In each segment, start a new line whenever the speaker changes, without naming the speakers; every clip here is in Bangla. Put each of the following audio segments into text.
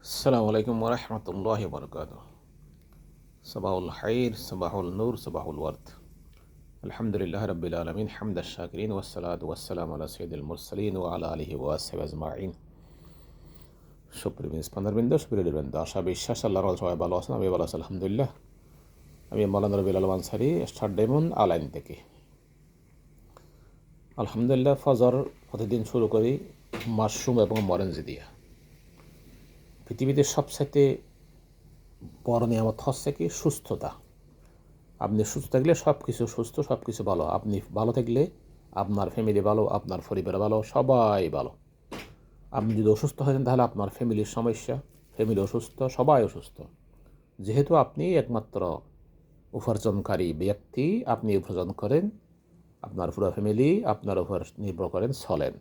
আসসালামু আলাইকুম ওরহমতুল্লাহি বরকাতুহ। সবাহুল খাইর, সবাহুল নূর, সবাহুল ওয়ার্দ। আলহামদুলিল্লাহ রাব্বিল আলামিন, হামদাশ শাকিরিন, ওয়াসসালাতু ওয়াসসালামু আলা সাইয়্যিদিল মুরসালিন ওয়া আলা আলিহি ওয়া আসহাবিহি আজমাইন। সুপ্রিয় স্পন্দরবৃন্দ, সুপ্রিয় বৃন্দ, আশা বিশ্বাস আল্লাহর রহমতে সবাই ভালো আছেন। আমি ভালো আছি আলহামদুলিল্লাহ। আমি মাওলানা রবিউল আলম আনসারী, স্টার ডায়মন্ড আলাইন থেকে। আলহামদুলিল্লাহ, ফজর প্রতিদিন শুরু করি মাশরুম এবং মরেঞ্জি দিয়ে। পৃথিবীতে সবচাইতে বড় নিয়ামত হচ্ছে কি? সুস্থতা। আপনি সুস্থ থাকলে সব কিছু সুস্থ, সব কিছু ভালো। আপনি ভালো থাকলে আপনার ফ্যামিলি ভালো, আপনার পরিবার ভালো, সবাই ভালো। আপনি যদি অসুস্থ হয়েছেন তাহলে আপনার ফ্যামিলির সমস্যা, ফ্যামিলি অসুস্থ, সবাই অসুস্থ। যেহেতু আপনি একমাত্র উপার্জনকারী ব্যক্তি, আপনি উপার্জন করেন, আপনার পুরো ফ্যামিলি আপনার উপর নির্ভর করেন, চলেন।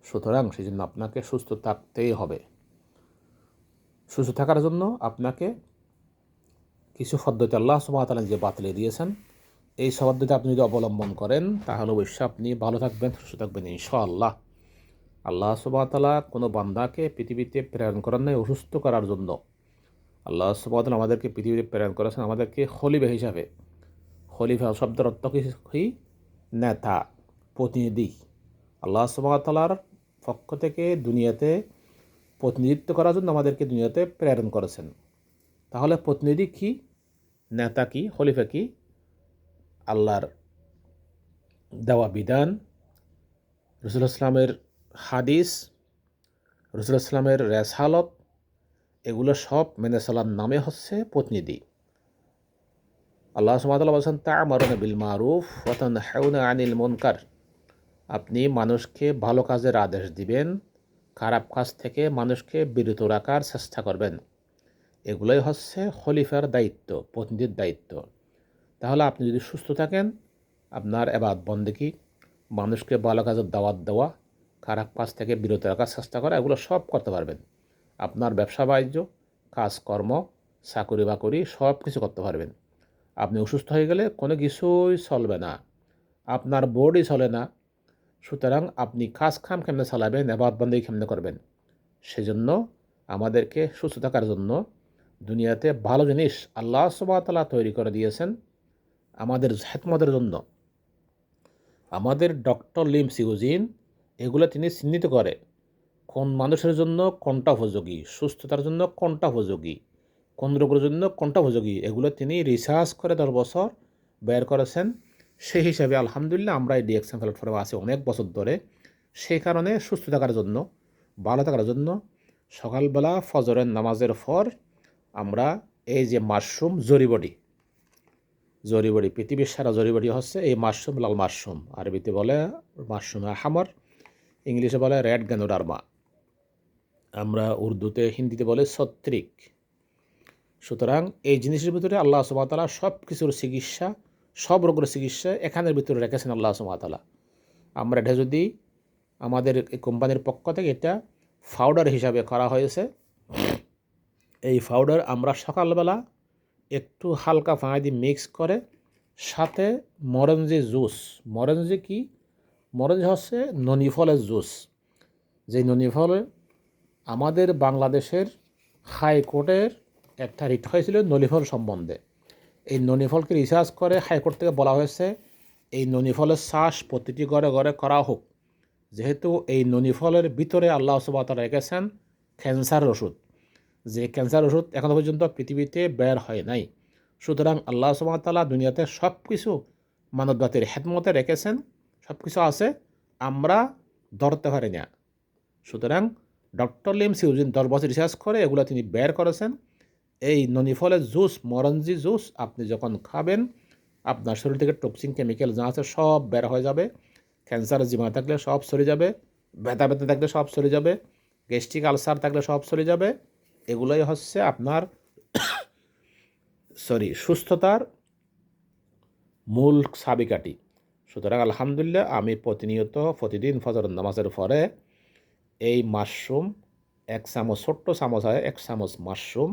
সুতরাং সেই জন্য আপনাকে সুস্থ থাকতেই হবে। সুস্থ থাকার জন্য আপনাকে কিছু পদ্ধতি আল্লাহ সুবহানাহু ওয়া তাআলা যে বাতলে দিয়েছেন, এই পদ্ধতি আপনি যদি অবলম্বন করেন তাহলে অবশ্যই আপনি ভালো থাকবেন, সুস্থ থাকবেন ইনশাআল্লাহ। আল্লাহ সুবহানাহু ওয়া তাআলা কোনো বান্দাকে পৃথিবীতে প্রেরণ করেন নাই অসুস্থ করার জন্য। আল্লাহ সুবহানাহু ওয়া তাআলা আমাদেরকে পৃথিবীতে প্রেরণ করেছেন আমাদেরকে খলিফা হিসাবে। খলিফা শব্দের অর্থ কি? নেতা, প্রতিনিধি। আল্লাহ সুবহানাহু ওয়া তাআলার পক্ষ থেকে দুনিয়াতে প্রতিনিধিত্ব করার জন্য আমাদেরকে দুনিয়াতে প্রেরণ করেছেন। তাহলে প্রতিনিধি কি, নেতা কি, খলিফা কি? আল্লাহর দেওয়া বিধান, রাসূলুল্লাহ ইসলামের হাদিস, রাসূলুল্লাহ ইসলামের রেসালত, এগুলো সব মেনে চলার নামে হচ্ছে প্রতিনিধি। আল্লাহ সুবহানাহু ওয়া তাআলা বলেছেন, তা'মারুনা বিল মারুফ ওয়া তানহাউনা আনিল মুনকার। আপনি মানুষকে ভালো কাজের আদেশ দিবেন, খারাপ কাজ থেকে মানুষকে বিরত রাখার চেষ্টা করবেন। এগুলোই হচ্ছে খলিফার দায়িত্ব, প্রতিনিধির দায়িত্ব। তাহলে আপনি যদি সুস্থ থাকেন, আপনার ইবাদত বন্দেগী, মানুষকে ভালো কাজের দাওয়াত দেওয়া, খারাপ কাজ থেকে বিরত রাখার চেষ্টা করা, এগুলো সব করতে পারবেন। আপনার ব্যবসা বাণিজ্য, কাজকর্ম, চাকুরি বাকুরি সব কিছু করতে পারবেন। আপনি অসুস্থ হয়ে গেলে কোনো কিছুই চলবে না, আপনার বোর্ডই চলে না। সুতরাং আপনি কাজ কাম কেমনে চালাবেন, ইবাদত বন্দেগী কেমনে করবেন? সেজন্য আমাদেরকে সুস্থ থাকার জন্য দুনিয়াতে ভালো জিনিস আল্লাহ সুবহানাহু ওয়া তাআলা তৈরি করে দিয়েছেন আমাদের খেদমতের জন্য। আমাদের ডক্টর লিম সিউজিন এগুলো তিনি চিহ্নিত করে কোন মানুষের জন্য কোনটা উপযোগী, সুস্থতার জন্য কোনটা উপযোগী, কোন রোগের জন্য কোনটা উপযোগী, এগুলো তিনি রিসার্চ করে 10 বছর বের করেছেন। সেই হিসাবে আলহামদুলিল্লাহ আমরা এই ডিএক্সএম প্ল্যাটফর্মে আছি অনেক বছর ধরে। সেই কারণে সুস্থ থাকার জন্য, ভালো থাকার জন্য সকালবেলা ফজরের নামাজের পর আমরা এই যে মাশরুম জড়িবড়ি, পৃথিবীর সারা জড়িবড়ি হচ্ছে এই মাশরুম, লাল মাশরুম, আরবিতে বলে মাশরুম আহমর, ইংলিশে বলে রেড গ্যানোডার্মা, আমরা উর্দুতে হিন্দিতে বলে ছত্রিক। সুতরাং এই জিনিসের ভিতরে আল্লাহ সুবহানাহু ওয়া তাআলা সব কিছুর চিকিৎসা, সব রোগের চিকিৎসা এখানের ভিতরে রেখেছেন আল্লাহ সুবহানাহু ওয়া তাআলা। আমরা এটা যদি আমাদের এই কোম্পানির পক্ষ থেকে এটা পাউডার হিসাবে করা হয়েছে। এই পাউডার আমরা সকালবেলা একটু হালকা পানি দিয়ে মিক্স করে সাথে মরঞ্জি জুস, মরঞ্জি কি? মরঞ্জি হচ্ছে ননি ফলের জুস। যেই ননি ফল আমাদের বাংলাদেশের হাইকোর্টের একটা রিট হয়েছিল ননিফল সম্বন্ধে। এই ননিফলকে রিসার্চ করে হাইকোর্ট থেকে বলা হয়েছে এই ননিফলের চাষ প্রতিটি ঘরে ঘরে করা হোক, যেহেতু এই ননিফলের ভিতরে আল্লাহ সুবহানাহু ওয়া তাআলা রেখেছেন ক্যান্সারের ওষুধ, যে ক্যান্সার ওষুধ এখনও পর্যন্ত পৃথিবীতে বের হয় নাই। সুতরাং আল্লাহ সুবহানাহু ওয়া তাআলা দুনিয়াতে সব কিছু মানব জাতির খেদমতে রেখেছেন, সব কিছু আছে, আমরা ধরতে পারি না। সুতরাং ডক্টর লিম সিউজিন 10 বছর রিসার্চ করে এগুলো তিনি বের করেছেন। এই ননিফলের জুস, মরঞ্জি জুস আপনি যখন খাবেন আপনার শরীর থেকে টক্সিন কেমিক্যাল যা আছে সব বের হয়ে যাবে। ক্যান্সারের জীবাণু থাকলে সব সরে যাবে, ব্যথা থাকলে সব সরে যাবে, গ্যাস্ট্রিক আলসার থাকলে সব সরে যাবে। এগুলোই হচ্ছে আপনার সুস্থতার মূল চাবিকাঠি। সুতরাং আলহামদুলিল্লাহ আমি প্রতিদিন ফজর নামাজের পরে এই মাশরুম 1 চামচ, ছোট্ট চামচ হয় 1 চামচ মাশরুম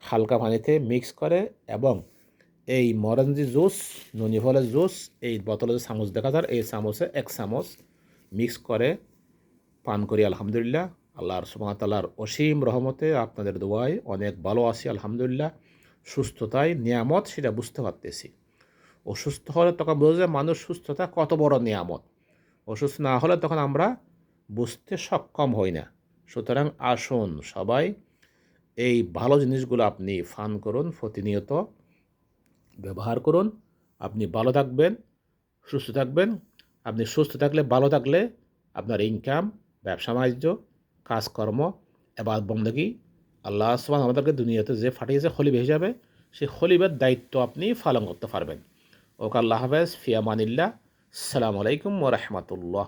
হালকা পানিতে মিক্স করে এবং এই মরঞ্জি জুস, ননি ফলের জুস, এই বোতলে যে চামচ দেখা যায় এই চামচে 1 চামচ মিক্স করে পান করি। আলহামদুলিল্লাহ আল্লাহর সুবহানাহু ওয়া তাআলার অসীম রহমতে আপনাদের দোয়ায় অনেক ভালো আছি আলহামদুলিল্লাহ। সুস্থতায় নিয়ামত সেটা বুঝতে পারতেছি। অসুস্থ হলে তখন বোঝা যায় মানুষ সুস্থতা কত বড় নিয়ামত। অসুস্থ না হলে তখন আমরা বুঝতে সক্ষম হই না। সুতরাং আসুন সবাই এই ভালো জিনিসগুলো আপনি ফান করুন, প্রতিনিয়ত ব্যবহার করুন। আপনি ভালো থাকবেন, সুস্থ থাকবেন। আপনি সুস্থ থাকলে, ভালো থাকলে আপনার ইনকাম, ব্যবসা বাণিজ্য, কাজকর্ম, এবাদত বন্দেগী আল্লাহ সুবহানাহু আমাদেরকে দুনিয়াতে যে পাঠিয়েছে খলিফা হিসাবে, সেই খলিফার দায়িত্ব আপনি পালন করতে পারবেন। ওকে আল্লাহ হাফেজ, ফি আমানিল্লাহ। আসসালামু আলাইকুম ওয়া রাহমাতুল্লাহ।